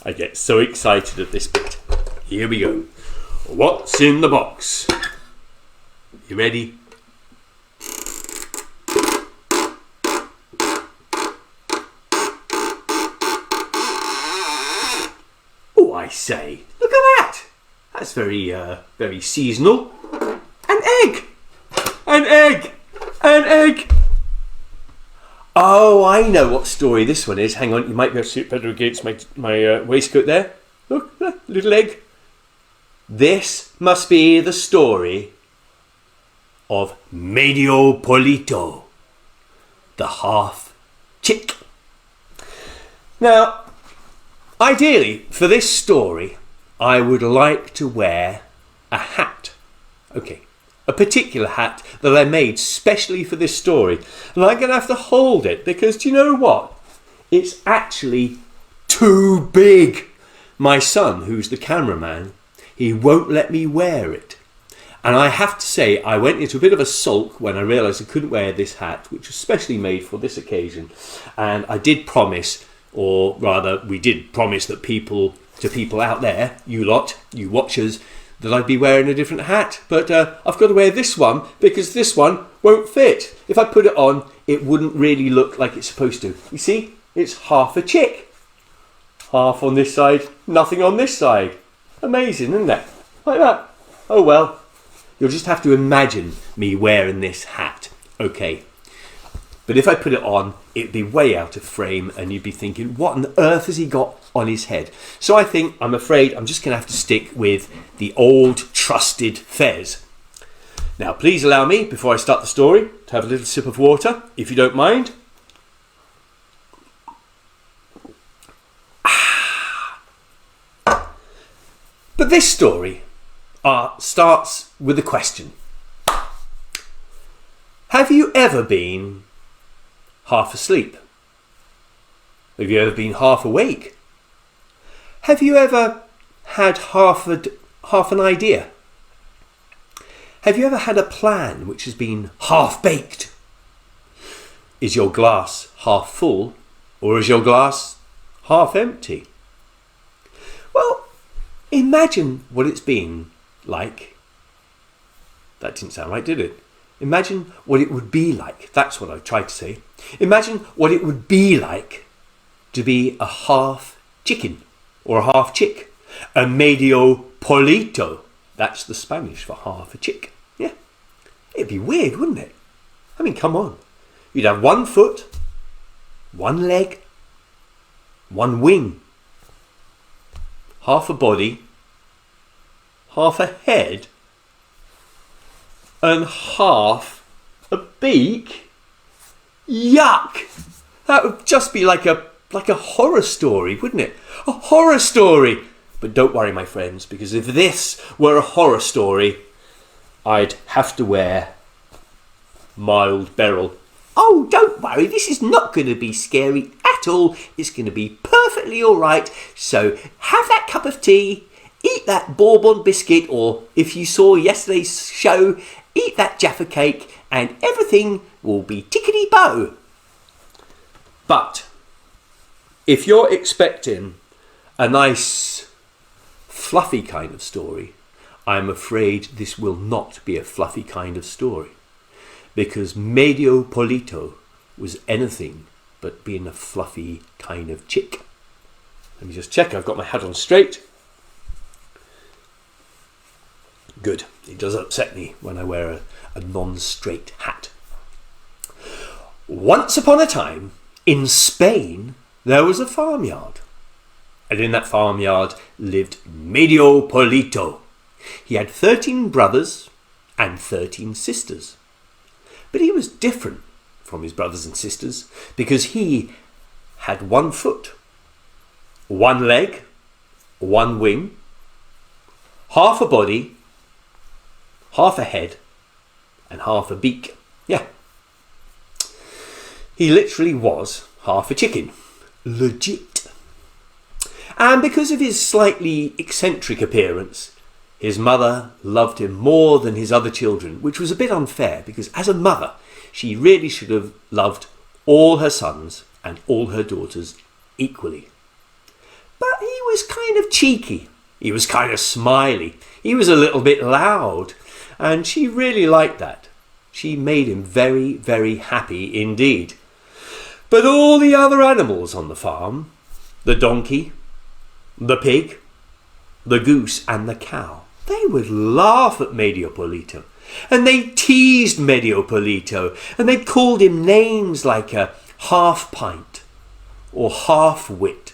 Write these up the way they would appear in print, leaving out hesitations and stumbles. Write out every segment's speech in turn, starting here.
I get so excited at this bit. Here we go. What's in the box? You ready? Oh, I say, look at that. That's very seasonal. An egg. An egg. An egg. Oh, I know what story this one is. Hang on, you might be able to see it better against my waistcoat there. Look, little egg. This must be the story of Medio Polita, the half chick. Now, ideally, for this story, I would like to wear a hat. Okay, a particular hat that I made specially for this story. And I'm going to have to hold it because, do you know what? It's actually too big. My son, who's the cameraman, he won't let me wear it. And I have to say, I went into a bit of a sulk when I realised I couldn't wear this hat, which was specially made for this occasion. And I did promise, or rather, we did promise that people out there, you lot, you watchers, that I'd be wearing a different hat. But I've got to wear this one because this one won't fit. If I put it on, it wouldn't really look like it's supposed to. You see, it's half a chick. Half on this side, nothing on this side. Amazing, isn't it? Like that. Oh well. You'll just have to imagine me wearing this hat. Okay. But if I put it on, it'd be way out of frame and you'd be thinking, what on earth has he got on his head? So I'm afraid I'm just going to have to stick with the old trusted fez. Now, please allow me, before I start the story, to have a little sip of water, if you don't mind. But this story starts with a question. Have you ever been half asleep? Have you ever been half awake? Have you ever had half an idea? Have you ever had a plan which has been half baked? Is your glass half full or is your glass half empty? Well, imagine what it's been like. That didn't sound right, did it? Imagine what it would be like. That's what I tried to say. Imagine what it would be like to be a half chicken or a half chick. A medio polito. That's the Spanish for half a chick. Yeah. It'd be weird, wouldn't it? I mean, come on. You'd have one foot, one leg, one wing, half a body, half a head, and half a beak. Yuck! That would just be like a horror story, wouldn't it? A horror story! But don't worry, my friends, because if this were a horror story, I'd have to wear mild beryl. Oh, don't worry, this is not going to be scary at all. It's going to be perfectly all right. So have that cup of tea, eat that bourbon biscuit, or if you saw yesterday's show, eat that Jaffa cake, and everything will be tickety-bow. But if you're expecting a nice, fluffy kind of story, I'm afraid this will not be a fluffy kind of story. Because Medio Polita was anything but being a fluffy kind of chick. Let me just check I've got my hat on straight. Good. It does upset me when I wear a non-straight hat. Once upon a time, in Spain, there was a farmyard. And in that farmyard lived Medio Polita. He had 13 brothers and 13 sisters. But he was different from his brothers and sisters because he had one foot, one leg, one wing, half a body, half a head, and half a beak. Yeah. He literally was half a chicken. Legit. And because of his slightly eccentric appearance, his mother loved him more than his other children, which was a bit unfair because as a mother, she really should have loved all her sons and all her daughters equally. But he was kind of cheeky. He was kind of smiley. He was a little bit loud. And she really liked that. She made him very, very happy indeed. But all the other animals on the farm, the donkey, the pig, the goose and the cow, they would laugh at Medio Polito. And they teased Medio Polito. And they called him names like a half pint or half wit.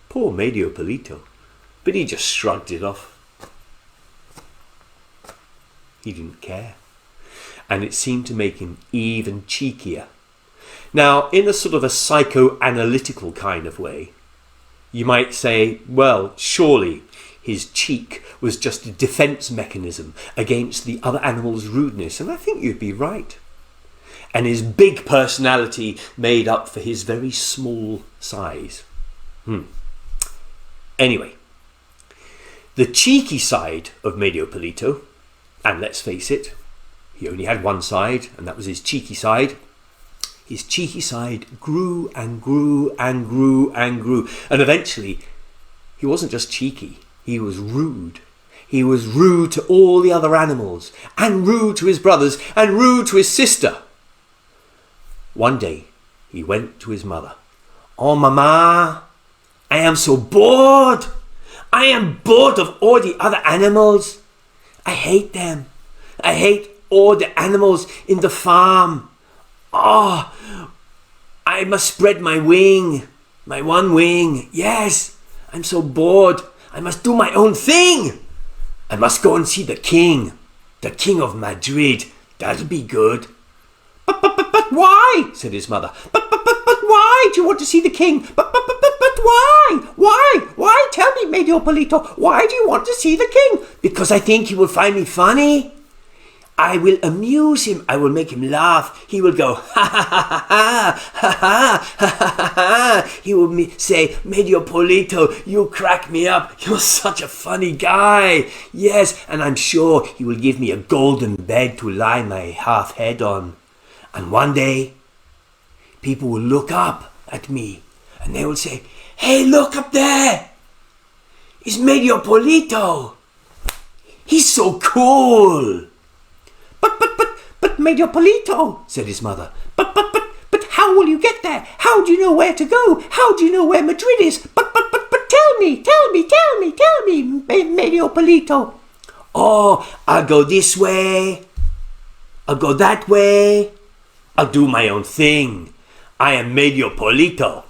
Poor Medio Polito. But he just shrugged it off. He didn't care. And it seemed to make him even cheekier. Now, in a sort of a psychoanalytical kind of way, you might say, well, surely his cheek was just a defense mechanism against the other animal's rudeness. And I think you'd be right. And his big personality made up for his very small size. Anyway, the cheeky side of Medio Polito, and let's face it, he only had one side, and that was his cheeky side. His cheeky side grew and grew and grew and grew. And eventually, he wasn't just cheeky, he was rude. He was rude to all the other animals, and rude to his brothers, and rude to his sister. One day, he went to his mother. "Oh, Mama, I am so bored. I am bored of all the other animals. I hate them. I hate all the animals in the farm. Oh, I must spread my wing, my one wing. Yes, I'm so bored. I must do my own thing. I must go and see the king of Madrid. That'll be good." But why? Said his mother. But why do you want to see the king? But why? Why? Tell me, Medio Polito, why do you want to see the king? Because I think he will find me funny. I will amuse him. I will make him laugh. He will go, ha ha ha ha ha ha ha ha. He will say, "Medio Polito, you crack me up. You're such a funny guy." Yes, and I'm sure he will give me a golden bed to lie my half head on. And one day, people will look up at me and they will say, "Hey, look up there. It's Medio Polito. He's so cool." But Medio Polito, said his mother. But how will you get there? How do you know where to go? How do you know where Madrid is? But tell me, Medio Polito. "Oh, I'll go this way. I'll go that way. I'll do my own thing. I am Medio Polito.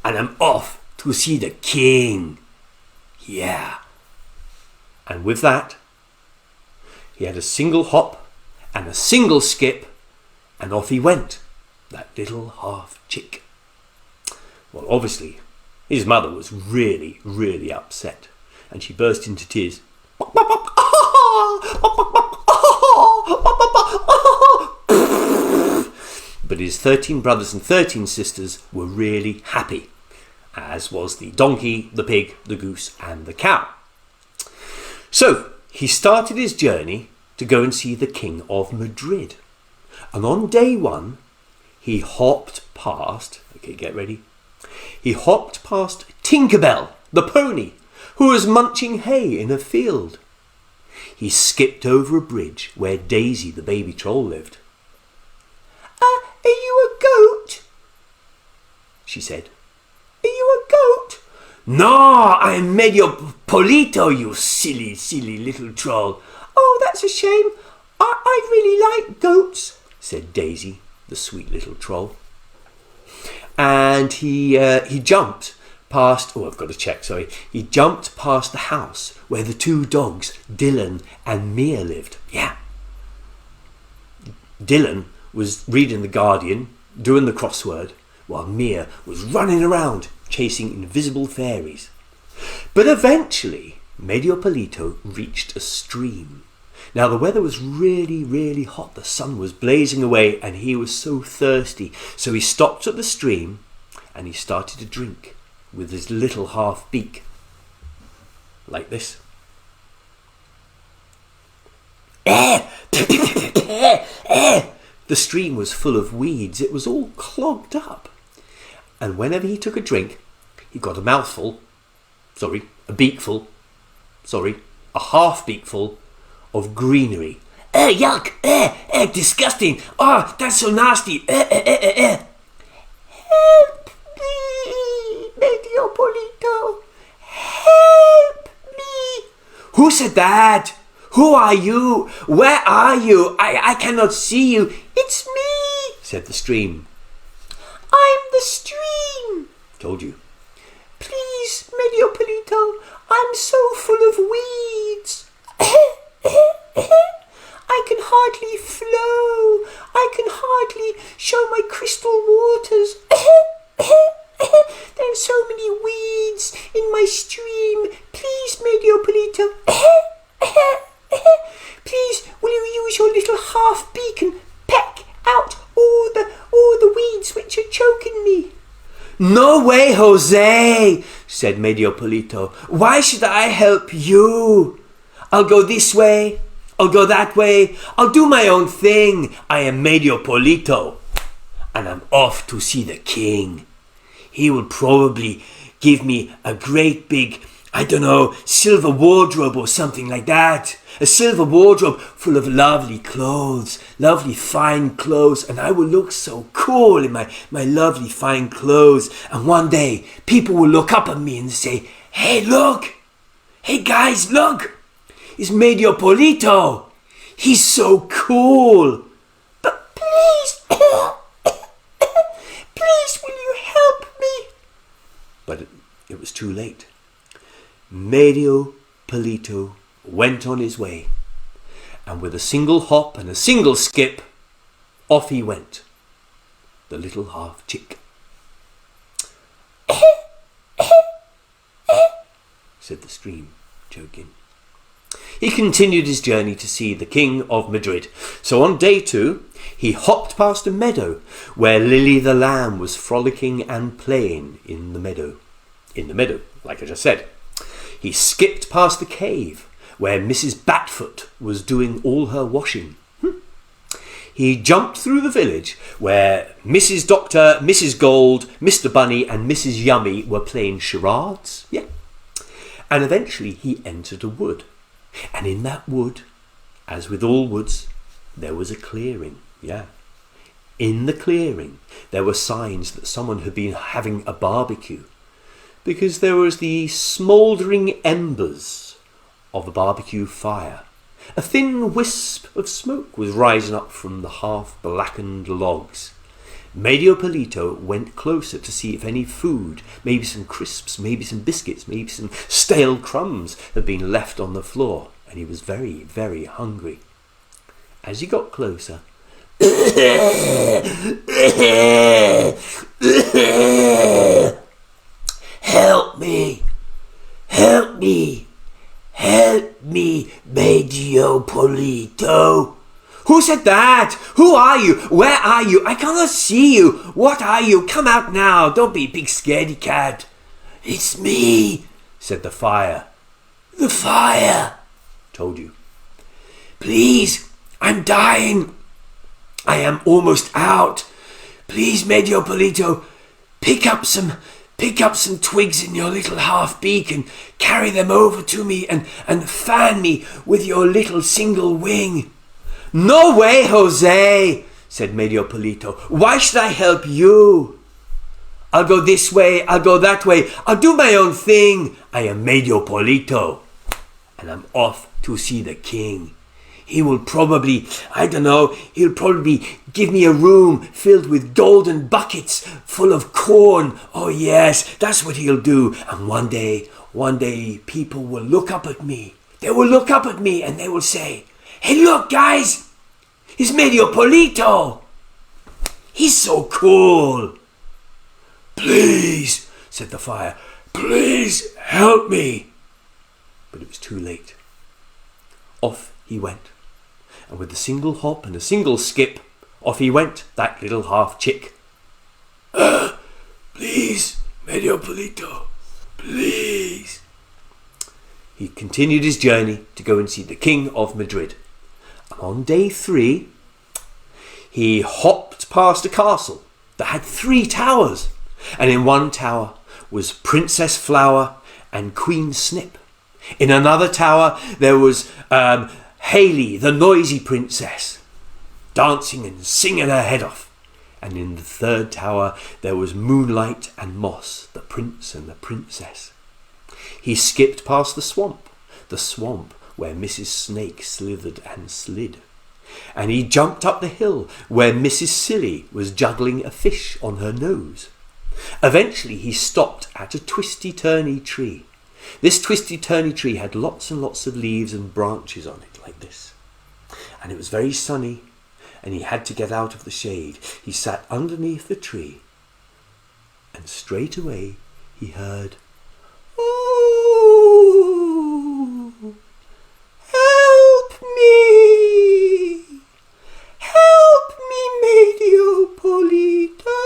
And I'm off to see the king." Yeah. And with that, he had a single hop and a single skip, and off he went, that little half chick. Well, obviously, his mother was really, really upset, and she burst into tears. But his 13 brothers and 13 sisters were really happy, as was the donkey, the pig, the goose, and the cow. So he started his journey to go and see the King of Madrid. And on day one, he hopped past, get ready, he hopped past Tinkerbell, the pony, who was munching hay in a field. He skipped over a bridge where Daisy, the baby troll, lived. "Are you a goat?" she said. "Are you a goat?" "No, I'm Medio Polito, you silly, silly little troll." "Oh, that's a shame. I really like goats," said Daisy, the sweet little troll. And he jumped past, he jumped past the house where the two dogs, Dylan and Mia, lived. Yeah. Dylan was reading The Guardian, doing the crossword, while Mia was running around chasing invisible fairies. But eventually, Medio Polito reached a stream. Now the weather was really, really hot. The sun was blazing away and he was so thirsty. So he stopped at the stream and he started to drink with his little half beak. Like this. The stream was full of weeds. It was all clogged up. And whenever he took a drink, he got a mouthful a half beakful of greenery. Yuck! Disgusting! Oh, that's so nasty! Help me, Medio Polita! Help me! Who said that? Who are you? Where are you? I cannot see you. It's me, said the stream. I'm the stream. Told you. Please, Medio Polita, I'm so full of weeds. I can hardly flow. I can hardly show my crystal waters. There are so many weeds in my stream. Please, Medio Polita. Please, will you use your little half beak and peck out all the weeds which are choking me? No way, Jose, said Medio Polita. Why should I help you? I'll go this way. I'll go that way. I'll do my own thing. I am Medio Polita, and I'm off to see the king. He will probably give me a great big, silver wardrobe or something like that. A silver wardrobe full of lovely clothes, lovely fine clothes, and I will look so cool in my lovely fine clothes. And one day, people will look up at me and say, hey, look! Hey, guys, look! It's Medio Polita! He's so cool! But please, please, will you help me? But it was too late. Medio Polita went on his way, and with a single hop and a single skip, off he went, the little half chick. Said the stream, joking. He continued his journey to see the King of Madrid. So on day 2, he hopped past a meadow where Lily the lamb was frolicking and playing in the meadow. In the meadow, like I just said. He skipped past the cave where Mrs. Batfoot was doing all her washing. He jumped through the village where Mrs. Doctor, Mrs. Gold, Mr. Bunny and Mrs. Yummy were playing charades. Yeah. And eventually he entered a wood. And in that wood, as with all woods, there was a clearing. Yeah. In the clearing, there were signs that someone had been having a barbecue, because there was the smouldering embers of a barbecue fire. A thin wisp of smoke was rising up from the half-blackened logs. Medio Polita went closer to see if any food, maybe some crisps, maybe some biscuits, maybe some stale crumbs had been left on the floor, and he was very, very hungry. As he got closer, Help me! Help me! Help me, Medio Polita! Who said that? Who are you? Where are you? I cannot see you. What are you? Come out now. Don't be a big scaredy cat. It's me, said the fire. The fire. Told you. Please, I'm dying. I am almost out. Please, Medio Polita, pick up some twigs in your little half beak and carry them over to me and fan me with your little single wing. No way, Jose, said Medio Polita. Why should I help you? I'll go this way, I'll go that way. I'll do my own thing. I am Medio Polita, and I'm off to see the king. He will probably, he'll probably give me a room filled with golden buckets full of corn. Oh yes, that's what he'll do. And one day people will look up at me. They will look up at me and they will say, hey look guys, it's Medio Polita. He's so cool. Please, said the fire, please help me. But it was too late. Off he went. And with a single hop and a single skip, off he went, that little half chick. Please, Medio Polita, please. He continued his journey to go and see the King of Madrid. And on day 3, he hopped past a castle that had 3 towers. And in one tower was Princess Flower and Queen Snip. In another tower there was Haley, the noisy princess, dancing and singing her head off. And in the third tower there was Moonlight and Moss, the prince and the princess. He skipped past the swamp where Mrs. Snake slithered and slid. And he jumped up the hill where Mrs. Silly was juggling a fish on her nose. Eventually he stopped at a twisty-turny tree. This twisty-turny tree had lots and lots of leaves and branches on it like this. And it was very sunny, and he had to get out of the shade. He sat underneath the tree, and straight away he heard, "Oh, help me! Help me, Medio Polita!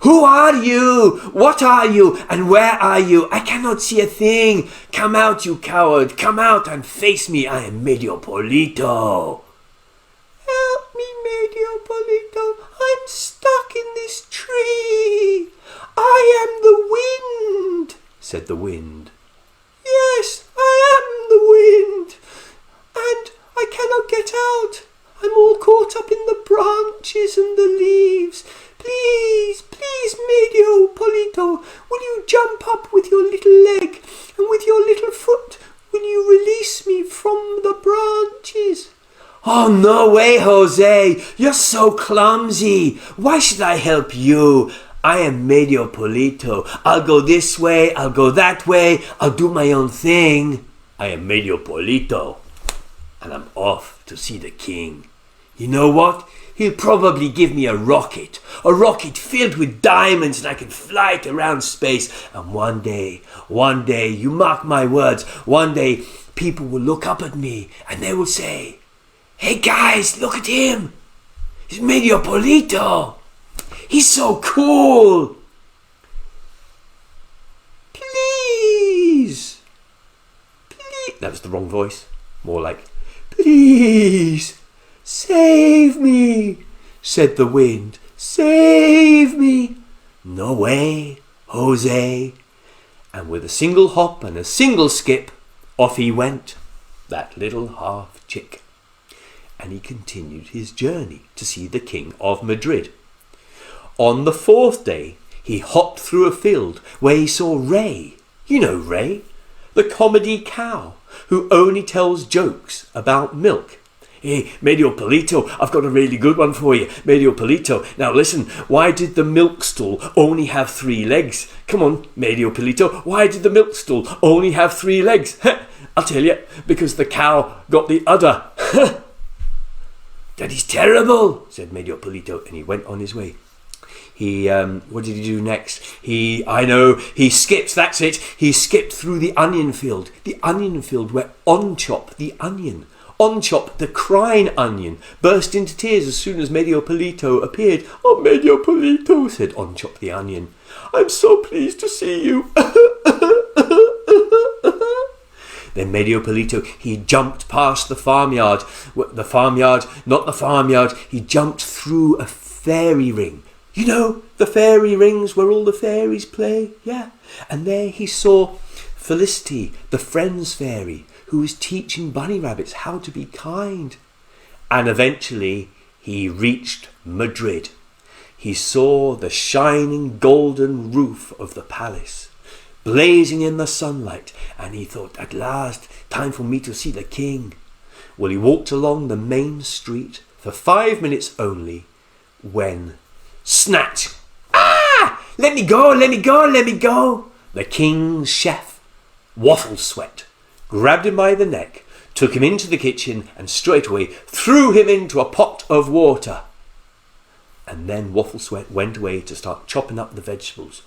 Who are you? What are you? And where are you? I cannot see a thing. Come out, you coward. Come out and face me. I am Medio Polito." "Help me, Medio Polito. I'm stuck in this tree. I am the wind," said the wind. "Yes, I am the wind. And I cannot get out. I'm all caught up in the branches and the leaves. Please, please, Medio Polito, will you jump up with your little leg, and with your little foot will you release me from the branches?" "Oh, no way, Jose. You're so clumsy. Why should I help you? I am Medio Polito. I'll go this way, I'll go that way, I'll do my own thing. I am Medio Polito, and I'm off to see the king. You know what? He'll probably give me a rocket filled with diamonds, and I can fly it around space. And one day, you mark my words, one day people will look up at me and they will say, 'Hey guys, look at him. He's Medio Polito. He's so cool. Please. That was the wrong voice. More like, please. Save me," said the wind. "Save me." "No way, Jose." And with a single hop and a single skip, off he went, that little half chick. And he continued his journey to see the King of Madrid. On the fourth day, he hopped through a field where he saw Ray. You know Ray, the comedy cow who only tells jokes about milk. "Hey, Medio Polito, I've got a really good one for you. Medio Polito, now listen, why did the milk stool only have 3 legs? Come on, Medio Polito, why did the milk stool only have 3 legs? I'll tell you, because the cow got the udder." "That is terrible," said Medio Polito, and he went on his way. What did he do next? He skipped, that's it. He skipped through the onion field where Onchop the crying onion burst into tears as soon as Medio Polito appeared. "Oh, Medio Polito," said Onchop the onion, "I'm so pleased to see you." Then Medio Polito, he jumped past the farmyard, he jumped through a fairy ring. You know, the fairy rings where all the fairies play? Yeah. And there he saw Felicity, the Friends Fairy, who was teaching bunny rabbits how to be kind. And eventually he reached Madrid. He saw the shining golden roof of the palace, blazing in the sunlight, and he thought, at last, time for me to see the king. Well, he walked along the main street for 5 minutes only, when, snatch! "Ah! Let me go! Let me go! Let me go!" The king's chef, Waffle Sweat, grabbed him by the neck, took him into the kitchen, and straightway threw him into a pot of water. And then Waffle Sweat went away to start chopping up the vegetables.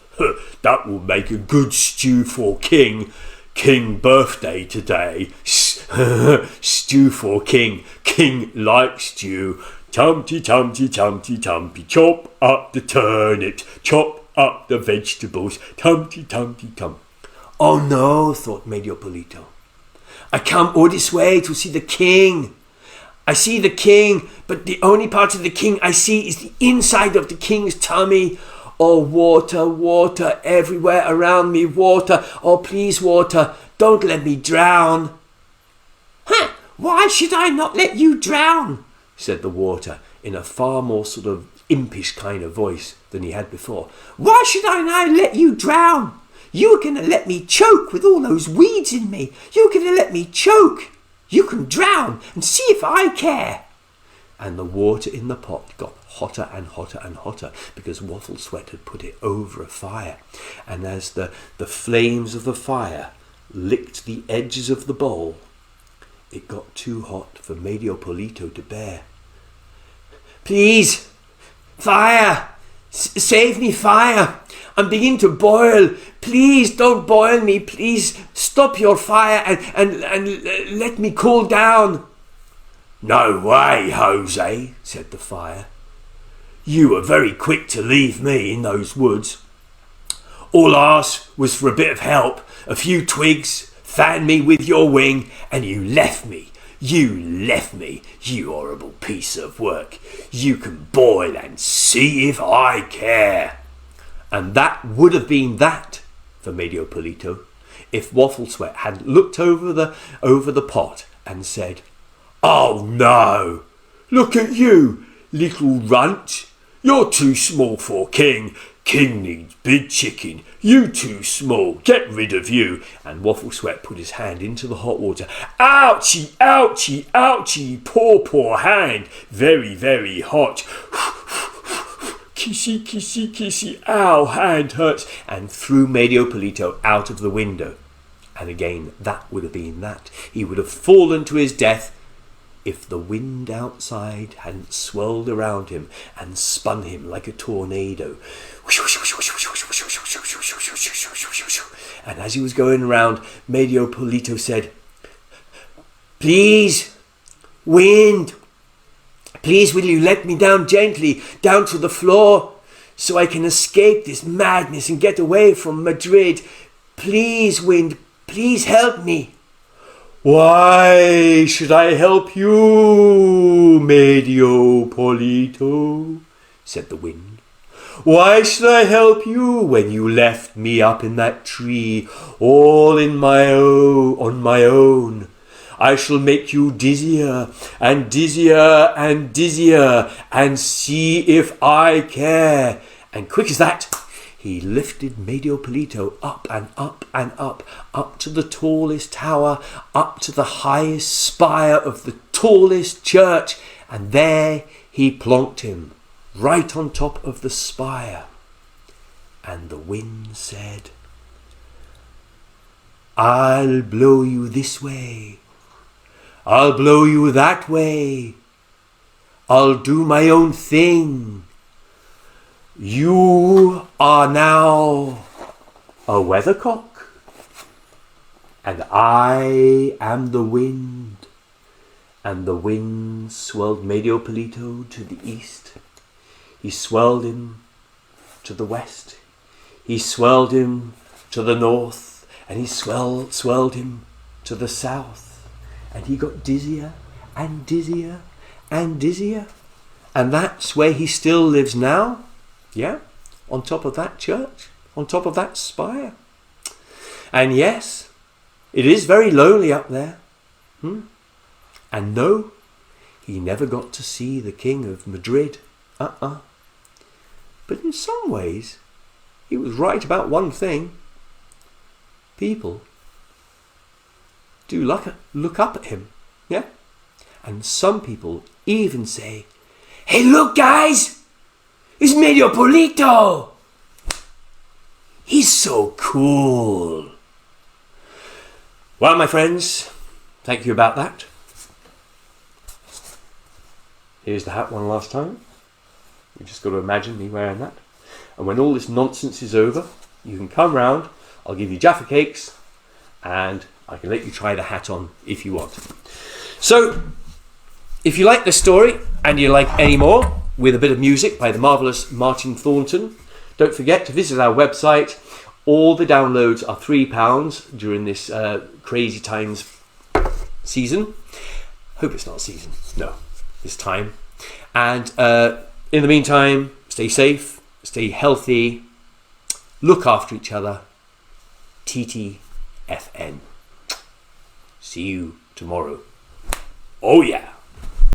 "That will make a good stew for King. King birthday today. Stew for King. King likes stew. Tumpty, tumpty, tumpty, tumpty. Chop up the turnip. Chop up the vegetables. Tumpty, tumpty, tum." "Oh no," thought Medio Polito. "I come all this way to see the king. I see the king, but the only part of the king I see is the inside of the king's tummy. Oh, water, water, everywhere around me, water. Oh, please, water, don't let me drown. Huh, why should I not let you drown? Said the water in a far more sort of impish kind of voice than he had before. Why should I now let you drown? You were going to let me choke with all those weeds in me. You were going to let me choke. You can drown and see if I care. And the water in the pot got hotter and hotter and hotter because Waffle Sweat had put it over a fire. And as the flames of the fire licked the edges of the bowl, it got too hot for Medio Polito to bear. Please, fire! Save me, fire! I'm beginning to boil. Please don't boil me. Please stop your fire and let me cool down. No way, Jose, said the fire. You were very quick to leave me in those woods. All I asked was for a bit of help, a few twigs, fan me with your wing, and you left me. You left me, you horrible piece of work. You can boil and see if I care. And that would have been that for Medio Polito if Waffle Sweat had looked over the pot and said, Oh no, look at you, little runt. You're too small for King. King needs big chicken. You too small. Get rid of you. And Waffle Sweat put his hand into the hot water. Ouchie, ouchie, ouchie. Poor, poor hand. Very, very hot. Kissy, kissy, kissy. Ow, hand hurts. And threw Medio Polito out of the window. And again, that would have been that. He would have fallen to his death if the wind outside hadn't swirled around him and spun him like a tornado. And as he was going around, Medio Polito said, Please, wind, please will you let me down gently, down to the floor, so I can escape this madness and get away from Madrid. Please, wind, please help me. Why should I help you, Medio Polito? Said the wind. Why should I help you when you left me up in that tree, all on my own? I shall make you dizzier and dizzier and dizzier, and see if I care. And quick as that, he lifted Medio Polito up and up and up to the tallest tower, up to the highest spire of the tallest church, and there he plonked him, right on top of the spire. And the wind said, I'll blow you this way, I'll blow you that way, I'll do my own thing. You are now a weathercock, and I am the wind. And the wind swelled Medio Polito to the east. He swelled him to the west. He swelled him to the north, and he swelled him to the south. And he got dizzier and dizzier and dizzier. And that's where he still lives now. Yeah, on top of that church, on top of that spire. And yes, it is very lonely up there. And no, he never got to see the King of Madrid. But in some ways, he was right about one thing. People do look up at him, yeah? And some people even say, Hey, look, guys! It's Medio Polito! He's so cool. Well, my friends, thank you about that. Here's the hat one last time. You just got to imagine me wearing that. And when all this nonsense is over, you can come round, I'll give you Jaffa cakes, and I can let you try the hat on if you want. So, if you like this story, and you like any more, with a bit of music by the marvellous Martin Thornton, don't forget to visit our website. All the downloads are £3 during this crazy times season. Hope it's not season. No, this time. And in the meantime, stay safe stay healthy, look after each other. TTFN. See you tomorrow. Oh yeah.